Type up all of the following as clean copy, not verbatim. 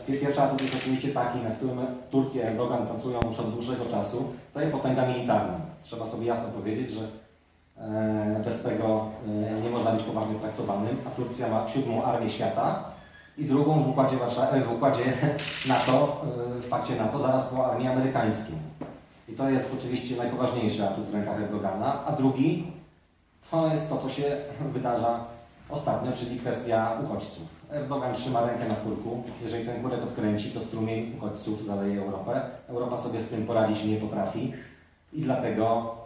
Pierwszy atut jest oczywiście taki, na którym Turcja i Erdogan pracują już od dłuższego czasu. To jest potęga militarna. Trzeba sobie jasno powiedzieć, że bez tego nie można być poważnie traktowanym, a Turcja ma 7. armię świata i drugą w układzie NATO, w pakcie NATO, zaraz po armii amerykańskiej. I to jest oczywiście najpoważniejszy atut w rękach Erdogana, a drugi to jest to, co się wydarza ostatnio, czyli kwestia uchodźców. Erdogan trzyma rękę na kurku. Jeżeli ten kurek odkręci, to strumień uchodźców zaleje Europę. Europa sobie z tym poradzić nie potrafi i dlatego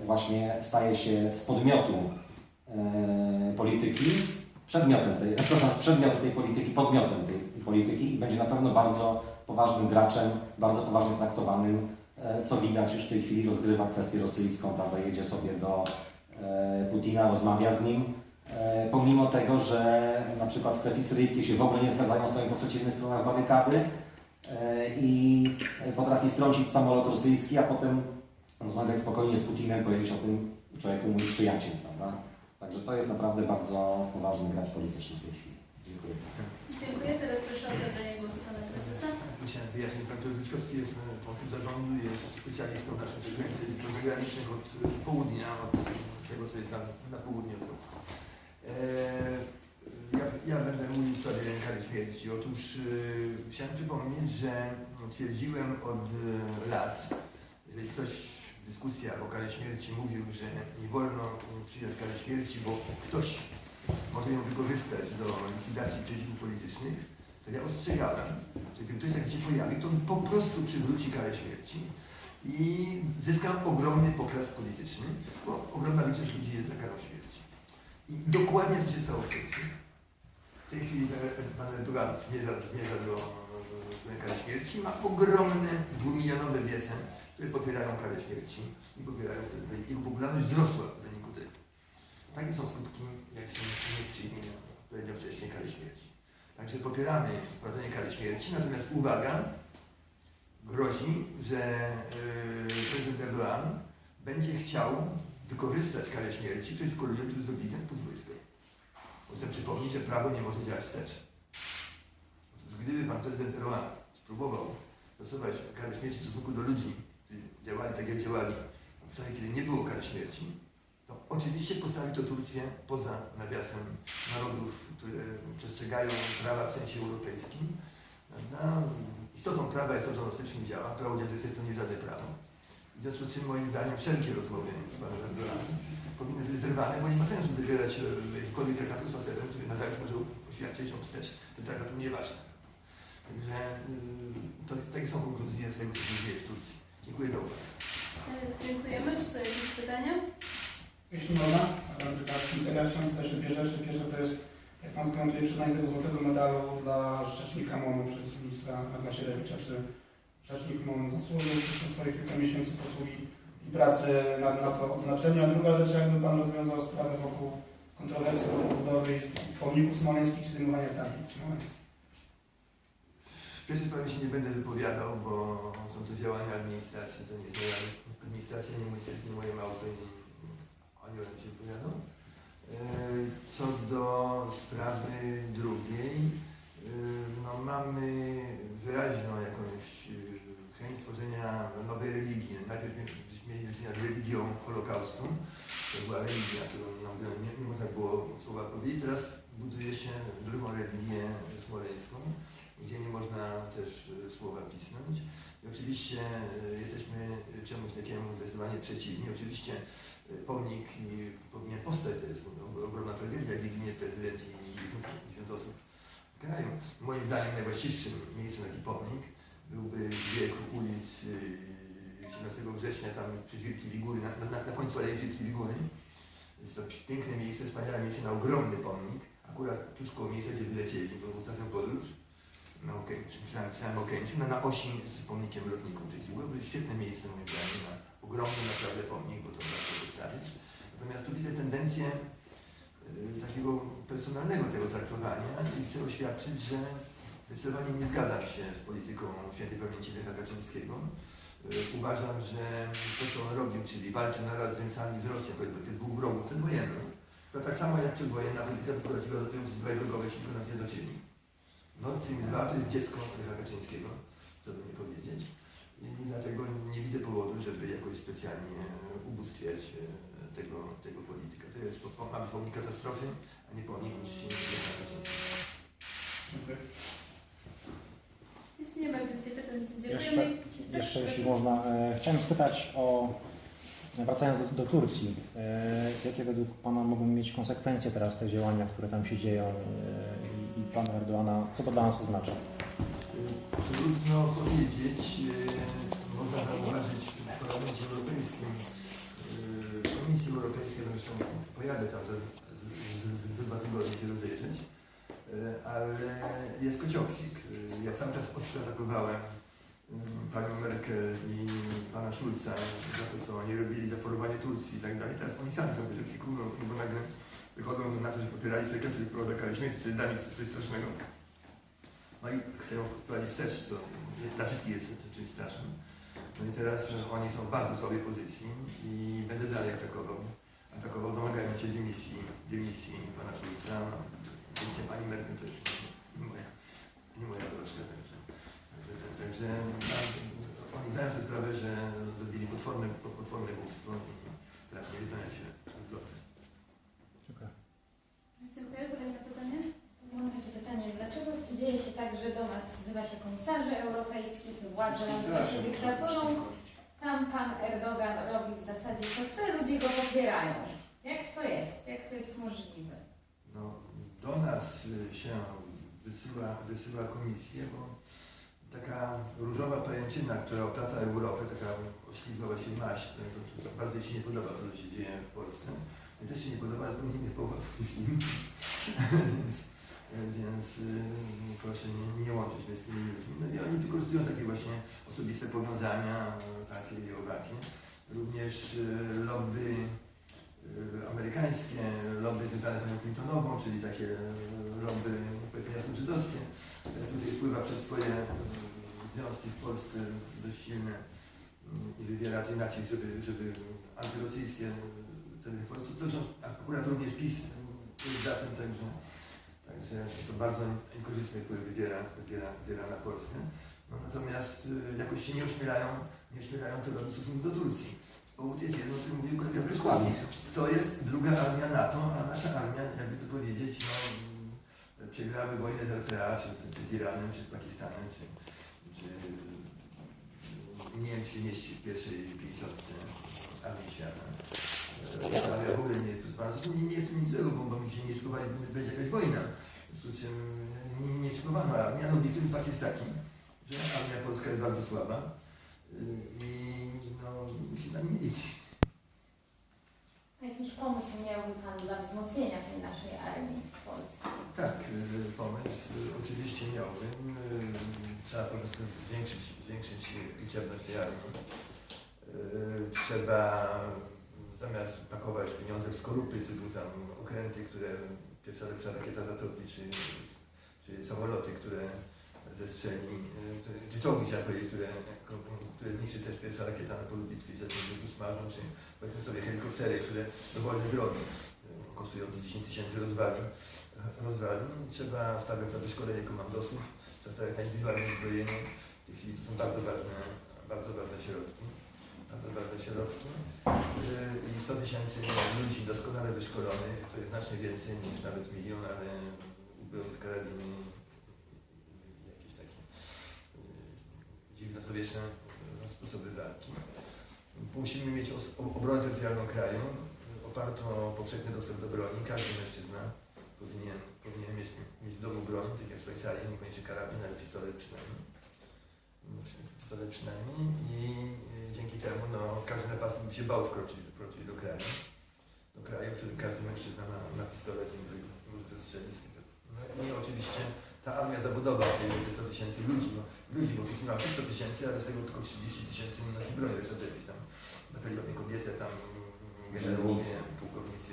właśnie staje się z podmiotu polityki przedmiotem z przedmiotu tej polityki podmiotem tej polityki i będzie na pewno bardzo poważnym graczem, bardzo poważnie traktowanym, co widać już w tej chwili rozgrywa kwestię rosyjską, prawda, jedzie sobie do Putina, rozmawia z nim, pomimo tego, że na przykład w kwestii syryjskiej się w ogóle nie zgadzają, stoją po przeciwnych stronach barykady i potrafi strącić samolot rosyjski, a potem rozmawiać spokojnie z Putinem, powiedzieć o tym człowieku mój przyjaciel, prawda? Także to jest naprawdę bardzo poważny gracz polityczny w tej chwili. Dziękuję. Dziękuję. Teraz proszę o zabranie głosu pana prezesa. Chciałem wyjaśnić, pan Piotr Wyczkowski jest członkiem zarządu, jest specjalistą naszych przekrętów zagranicznych od południa, od tego, co jest na południu od Polski. Ja będę mówił w sprawie kary śmierci. Otóż chciałem przypomnieć, że twierdziłem od lat, jeżeli ktoś w dyskusjach o karze śmierci mówił, że nie wolno przyjąć kary śmierci, bo ktoś może ją wykorzystać do likwidacji przeciwników politycznych, to ja ostrzegałem, że gdy ktoś taki się pojawi, to on po prostu przywróci karę śmierci i zyska ogromny poklask polityczny, bo ogromna większość ludzi jest za karą śmierci. I dokładnie to się stało w Turcji. W tej chwili pan Erdogan zmierza do kary śmierci, ma ogromne, 2-milionowe wiece, które popierają karę śmierci i popierają, jego popularność wzrosła w wyniku tego. Takie są skutki, jak się nie przyjmie odpowiednio wcześniej kary śmierci. Także popieramy wprowadzenie kary śmierci, natomiast uwaga, grozi, że prezydent Erdogan będzie chciał wykorzystać karę śmierci przeciwko ludziom, którzy zrobili ten pucz wojskowy. Chcę przypomnieć, że prawo nie może działać wstecz. Otóż gdyby pan prezydent Erdogan spróbował stosować karę śmierci w stosunku do ludzi, którzy działali tak jak działali, przynajmniej kiedy nie było kary śmierci, to oczywiście postawi to Turcję poza nawiasem narodów, które przestrzegają prawa w sensie europejskim. Istotą prawa jest to, że ono wstecznie działa. Prawo dziedzictwa to nie żadne prawo. W związku z czym moim zdaniem wszelkie rozmowy z panem Erdoganem powinny być zerwane, bo nie ma sensu zawierać jakikolwiek traktatu z facetem, który na zajutrz może oświadczyć, że wstecz ten traktat nieważny. Także takie są konkluzje z tego, co się dzieje w Turcji. Dziękuję za uwagę. Dziękujemy. Czy są jakieś pytania? Jeśli można, teraz chciałem zapytać o dwie rzeczy. Pierwsze to jest, jak pan skomentuje przyznanie tego złotego medalu dla rzecznika MON-u przez ministra Macierewicza, czy rzecznik MON zasłużył przez swoje kilka miesięcy posługi i pracy na to odznaczenie. A druga rzecz, jakby pan rozwiązał sprawę wokół kontrowersji wokół budowy pomników smoleńskich i zdejmowania tablic smoleńskich. W pierwszej sprawie się nie będę wypowiadał, bo są to działania administracji, to nie jest moja administracja, nie moje małpy, oni o tym się wypowiadą. Co do sprawy drugiej, no mamy wyraźną jakąś chęć tworzenia nowej religii. Najpierw mieliśmy do czynienia z religią Holokaustu, to była religia, którą nie można było słowa powiedzieć. Teraz buduje się drugą religię smoleńską, gdzie nie można też słowa pisnąć. I oczywiście jesteśmy czemuś takiemu zdecydowanie przeciwni. Oczywiście pomnik powinien powstać, to jest ogromna tragedia, gdzie ginie prezydent i 10 osób grają. Moim zdaniem najwłaściwszym miejscem na taki pomnik byłby bieg ulic 17 września, tam przy Wielkiej Wigury, na końcu Alei Wielkiej Wigury. Jest to piękne miejsce, wspaniałe miejsce na ogromny pomnik, akurat tuż koło miejsca, gdzie wylecieli, bo ostatnią podróż na Okęciu, pisałem o Okęciu, na osi z pomnikiem lotników, czyli byłoby świetne miejsce moim zdaniem na ogromny naprawdę pomnik, bo to warto przedstawić. Natomiast tu widzę tendencję takiego personalnego tego traktowania i chcę oświadczyć, że zdecydowanie nie zgadzam się z polityką świętej pamięci Lecha Kaczyńskiego. Uważam, że to, co on robił, czyli walczył naraz z Niemcami, z Rosją, choćby tych dwóch wrogów przedwojennych, to tak samo jak przedwojenna polityka doprowadziła do tego, że dwaj wrogowie się do cieni. No, Sejm II to jest dziecko Lecha Kaczyńskiego, co by nie powiedzieć. I dlatego nie widzę powodu, żeby jakoś specjalnie ubóstwiać tego polityka. To jest ma być pomnik katastrofy, a nie pomnik uczciwy Lecha Kaczyńskiego. Dziękuję. Jeśli nie ma więcej pytań, to dziękujemy. Jeszcze jeśli można, chciałem spytać o, wracając do Turcji, jakie według Pana mogą mieć konsekwencje teraz te działania, które tam się dzieją i Pana Erdoğana, co to dla nas oznacza? Trudno powiedzieć, można zauważyć w Parlamencie Europejskim, Komisji Europejskiej, zresztą pojadę tam za 2 tygodnie się rozejrzeć, ale jest kociokwik. Ja cały czas ostro atakowałem panią Merkel i pana Schulza za to, co oni robili, za forowanie Turcji i tak dalej. Teraz oni sami są kociokwik, no bo nagle wychodzą na to, że popierali człowieka, który wprowadzał karę śmierci, co jest dla nich coś strasznego. No i chcą wprowadzić wstecz, co dla wszystkich jest czymś strasznym. No i teraz oni są w bardzo słabej pozycji i będę dalej atakował domagając się dymisji pana Schulza. Dymisja pani Merkel to już nie moja troszkę, także oni zdają sobie sprawę, że zrobili potworne głupstwo i teraz nie zdają się odblokować. Dziękuję. Dziękuję. Kolejne pytanie. Ja mam takie pytanie, dlaczego dzieje się tak, że do nas wzywa się komisarzy europejskich, władze nazywa się dyktaturą, tam pan Erdogan robi w zasadzie co chce, ludzie go popierają. Jak to jest? Jak to jest możliwe? No, do nas się wysyła komisję, bo taka różowa pajęczyna, która oplata Europę, taka oślizgła właśnie maść, to bardzo jej się nie podoba, co się dzieje w Polsce. Mnie też się nie podoba, ale z innych powodów niż im. Więc proszę nie łączyć mnie z tymi ludźmi. No i oni wykorzystują takie właśnie osobiste powiązania, takie i owakie. Również lobby amerykańskie, lobby związane z panią Clintonową, czyli takie lobby powiedzmy jasno żydowskie. Tutaj wpływa przez swoje związki w Polsce dość silne i wywiera to inaczej, żeby antyrosyjskie to są akurat również PiS jest za tym, także to bardzo niekorzystny wpływ wywiera na Polskę. No, natomiast jakoś się nie ośmielają te lobby w stosunku do Turcji. Powód jest jeden, o którym mówił kolega Bryczkowski. To jest druga armia NATO, a nasza armia, jakby to powiedzieć, no, przegrały wojnę z RPA, czy z Iranem, czy z Pakistanem, czy nie wiem, czy się mieści w pierwszej 50 armii świata. Ale w ogóle nie jest nie jest nic złego, bo się nie szykowali, będzie jakaś wojna. W związku z czym nie szykowano armii, a obiektywny fakt jest taki, że armia polska jest bardzo słaba i no, musi z nami nie liczyć. A jakiś pomysł miałby Pan dla wzmocnienia tej naszej armii polskiej? Tak, pomysł oczywiście miałbym. Trzeba po prostu zwiększyć liczebność tej armii. Trzeba zamiast pakować pieniądze w skorupy, typu tam okręty, które pierwsza lepsza rakieta zatopi, czy samoloty, które zestrzeli, czy czołgi, chciałem powiedzieć, które zniszczy też pierwsza rakieta na polu bitwy, za tym usmażą, czy powiedzmy sobie helikoptery, które dowolne drogi, kosztujące 10 000 rozwali. Trzeba stawiać na wyszkolenie komandosów, trzeba stawiać na indywidualne uzbrojenie. W tej chwili to są bardzo ważne środki. I 100 000 ludzi doskonale wyszkolonych, to jest znacznie więcej niż nawet 1 000 000, ale uzbrojonych w karabiny i jakieś takie XIX-wieczne sposoby walki. Musimy mieć obronę terytorialną kraju, opartą o powszechny dostęp do broni. Każdy mężczyzna powinien mieć w domu broń, tak jak w Szwajcarii, niekoniecznie karabin, ale pistolet przynajmniej. I dzięki temu no, każdy napastnik by się bał wkroczyć do kraju, w którym każdy mężczyzna ma pistolet i może wystrzelić. No i oczywiście ta armia zawodowa, tej 100 000 ludzi, bo tu mamy 100 000, ale z tego tylko 30 000 nosi broń, jeszcze to jakieś tam bataliony kobiece, tam generałowie, pułkownicy,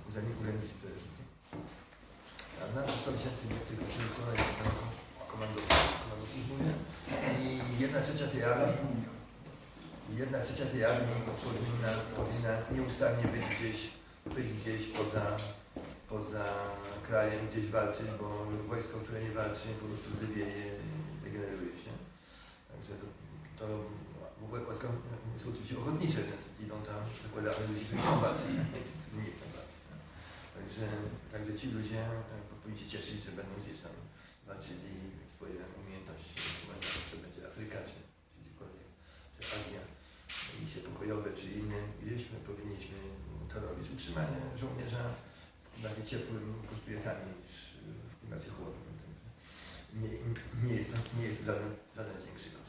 urzędnicy przede wszystkim. A na 100 000 tych komandosów mówię. I 1/3 tej armii powinna nieustannie być gdzieś poza krajem gdzieś walczyć, bo wojsko, które nie walczy, po prostu zywieje, degeneruje się. Także to w ogóle wojska są oczywiście ochotnicze, więc idą tam, zakładają ludzi, którzy chcą walczyć, nie chcą walczyć. Także ci ludzie powinni się cieszyć, że będą gdzieś tam walczyli swoje umiejętności, to będzie Afryka, czy gdziekolwiek, czy Azja, misje pokojowe, czy inne, gdzieś my powinniśmy to robić. Utrzymanie żołnierza w klimacie ciepłym kosztuje taniej niż w klimacie chłodnym. Nie jest to żaden większy koszt.